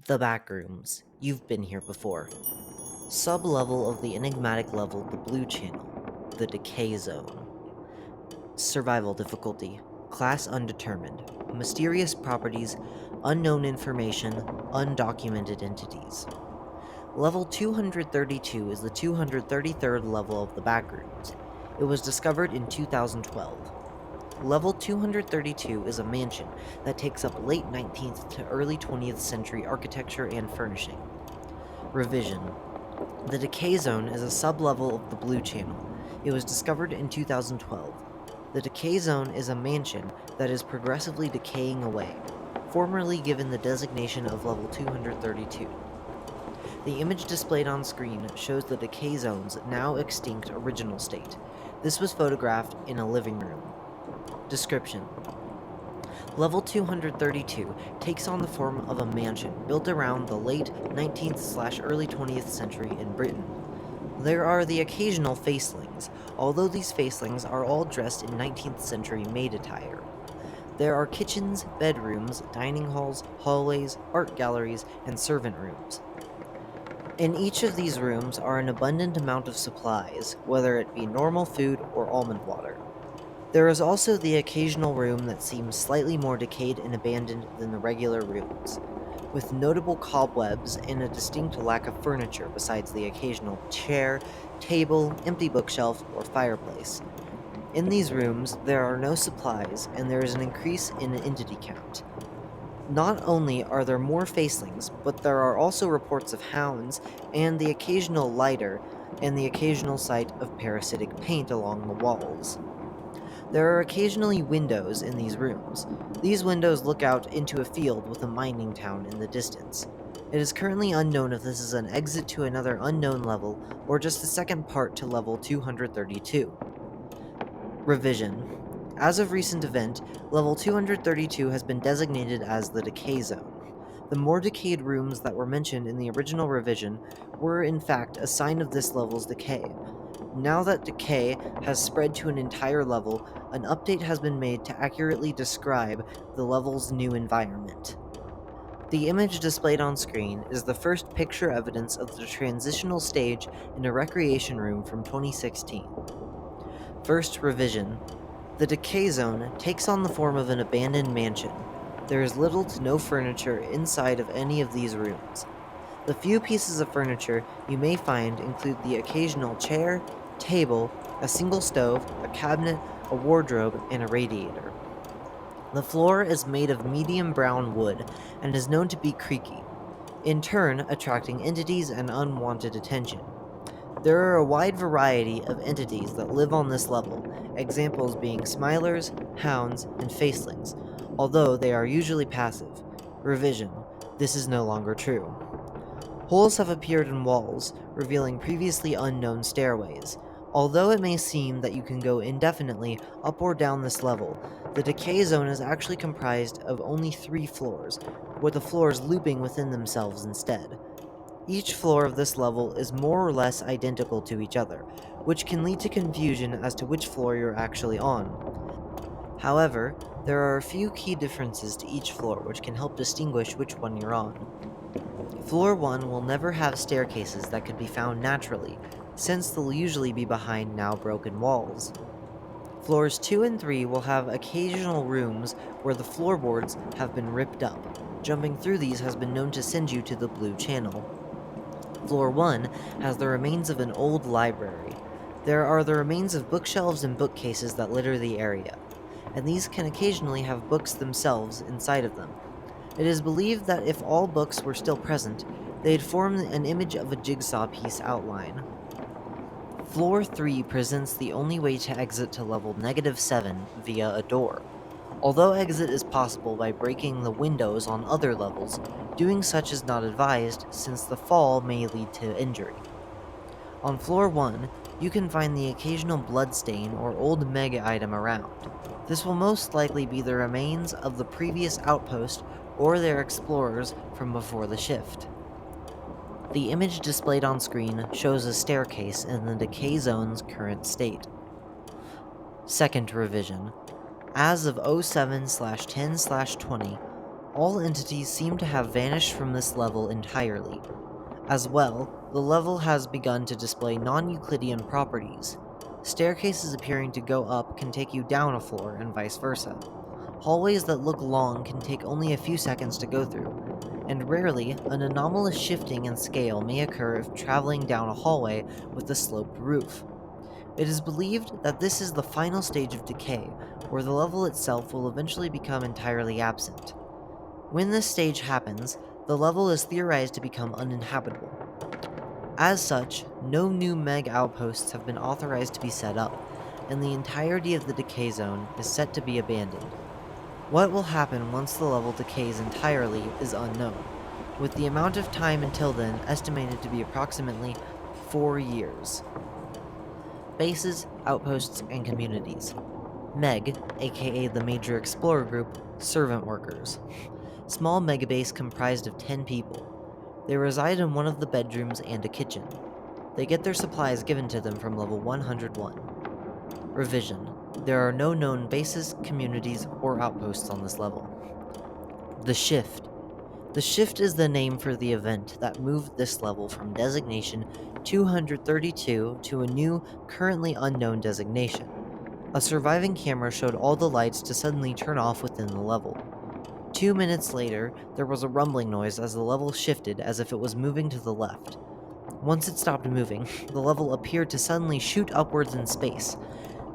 The Backrooms. You've been here before. Sublevel of the enigmatic level, the blue channel. The Decay zone. Survival difficulty. Class undetermined. Mysterious properties. Unknown information. Undocumented entities. Level 232 is the 233rd level of the Backrooms. It was discovered in 2012. Level 232 is a mansion that takes up late 19th to early 20th century architecture and furnishing. Revision. The Decay Zone is a sublevel of the Blue Channel. It was discovered in 2012. The Decay Zone is a mansion that is progressively decaying away, formerly given the designation of Level 232. The image displayed on screen shows the Decay Zone's now extinct original state. This was photographed in a living room. Description. Level 232 takes on the form of a mansion built around the late 19th/early 20th century in Britain. There are the occasional facelings, although these facelings are all dressed in 19th century maid attire. There are kitchens, bedrooms, dining halls, hallways, art galleries, and servant rooms. In each of these rooms are an abundant amount of supplies, whether it be normal food or almond water. There is also the occasional room that seems slightly more decayed and abandoned than the regular rooms, with notable cobwebs and a distinct lack of furniture besides the occasional chair, table, empty bookshelf, or fireplace. In these rooms, there are no supplies, and there is an increase in entity count. Not only are there more facelings, but there are also reports of hounds, and the occasional lighter, and the occasional sight of parasitic paint along the walls. There are occasionally windows in these rooms. These windows look out into a field with a mining town in the distance. It is currently unknown if this is an exit to another unknown level or just the second part to level 232. Revision. As of recent event, level 232 has been designated as the Decay Zone. The more decayed rooms that were mentioned in the original revision were in fact a sign of this level's decay. Now that decay has spread to an entire level, an update has been made to accurately describe the level's new environment. The image displayed on screen is the first picture evidence of the transitional stage in a recreation room from 2016. First revision. The Decay Zone takes on the form of an abandoned mansion. There is little to no furniture inside of any of these rooms. The few pieces of furniture you may find include the occasional chair, table, a single stove, a cabinet, a wardrobe, and a radiator. The floor is made of medium brown wood and is known to be creaky, in turn attracting entities and unwanted attention. There are a wide variety of entities that live on this level, examples being smilers, hounds, and facelings, although they are usually passive. Revision. This is no longer true. Holes have appeared in walls, revealing previously unknown stairways. Although it may seem that you can go indefinitely up or down this level, the Decay Zone is actually comprised of only 3 floors, with the floors looping within themselves instead. Each floor of this level is more or less identical to each other, which can lead to confusion as to which floor you're actually on. However, there are a few key differences to each floor which can help distinguish which one you're on. Floor 1 will never have staircases that could be found naturally, since they'll usually be behind now broken walls. Floors 2 and 3 will have occasional rooms where the floorboards have been ripped up. Jumping through these has been known to send you to the Blue Channel. Floor 1 has the remains of an old library. There are the remains of bookshelves and bookcases that litter the area, and these can occasionally have books themselves inside of them. It is believed that if all books were still present, they'd form an image of a jigsaw piece outline. Floor 3 presents the only way to exit to level -7 via a door. Although exit is possible by breaking the windows on other levels, doing such is not advised since the fall may lead to injury. On floor 1, you can find the occasional bloodstain or old mega item around. This will most likely be the remains of the previous outpost or their explorers from before the shift. The image displayed on screen shows a staircase in the Decay Zone's current state. Second revision. As of 07/10/20, All entities seem to have vanished from this level entirely. As well, the level has begun to display non-Euclidean properties. Staircases appearing to go up can take you down a floor, and vice versa. Hallways that look long can take only a few seconds to go through, and rarely, an anomalous shifting in scale may occur if traveling down a hallway with a sloped roof. It is believed that this is the final stage of decay, where the level itself will eventually become entirely absent. When this stage happens, the level is theorized to become uninhabitable. As such, no new Meg outposts have been authorized to be set up, and the entirety of the decay zone is set to be abandoned. What will happen once the level decays entirely is unknown, with the amount of time until then estimated to be approximately 4 years. Bases, outposts, and communities. Meg, aka the Major Explorer Group, servant workers. Small megabase comprised of 10 people. They reside in one of the bedrooms and a kitchen. They get their supplies given to them from level 101. Revision. There are no known bases, communities, or outposts on this level. The Shift. The Shift is the name for the event that moved this level from designation 232 to a new, currently unknown designation. A surviving camera showed all the lights to suddenly turn off within the level. 2 minutes later, there was a rumbling noise as the level shifted as if it was moving to the left. Once it stopped moving, the level appeared to suddenly shoot upwards in space.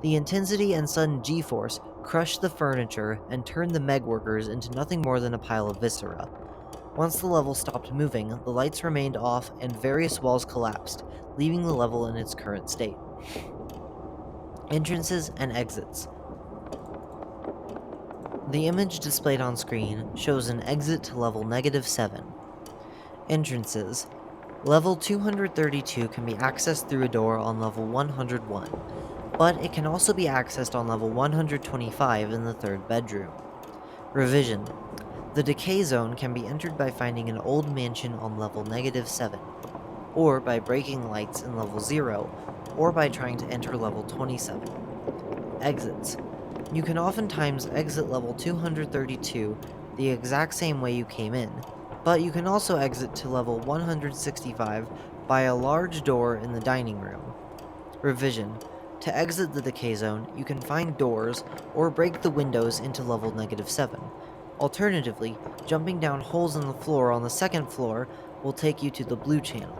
The intensity and sudden G-force crushed the furniture and turned the Meg workers into nothing more than a pile of viscera. Once the level stopped moving, the lights remained off and various walls collapsed, leaving the level in its current state. Entrances and exits. The image displayed on screen shows an exit to level -7. Entrances. Level 232 can be accessed through a door on level 101, but it can also be accessed on level 125 in the third bedroom. Revision. The decay zone can be entered by finding an old mansion on level -7, or by breaking lights in level 0, or by trying to enter level 27. Exits. You can oftentimes exit level 232 the exact same way you came in, but you can also exit to level 165 by a large door in the dining room. Revision. To exit the decay zone, you can find doors or break the windows into level -7. Alternatively, jumping down holes in the floor on the second floor will take you to the blue channel.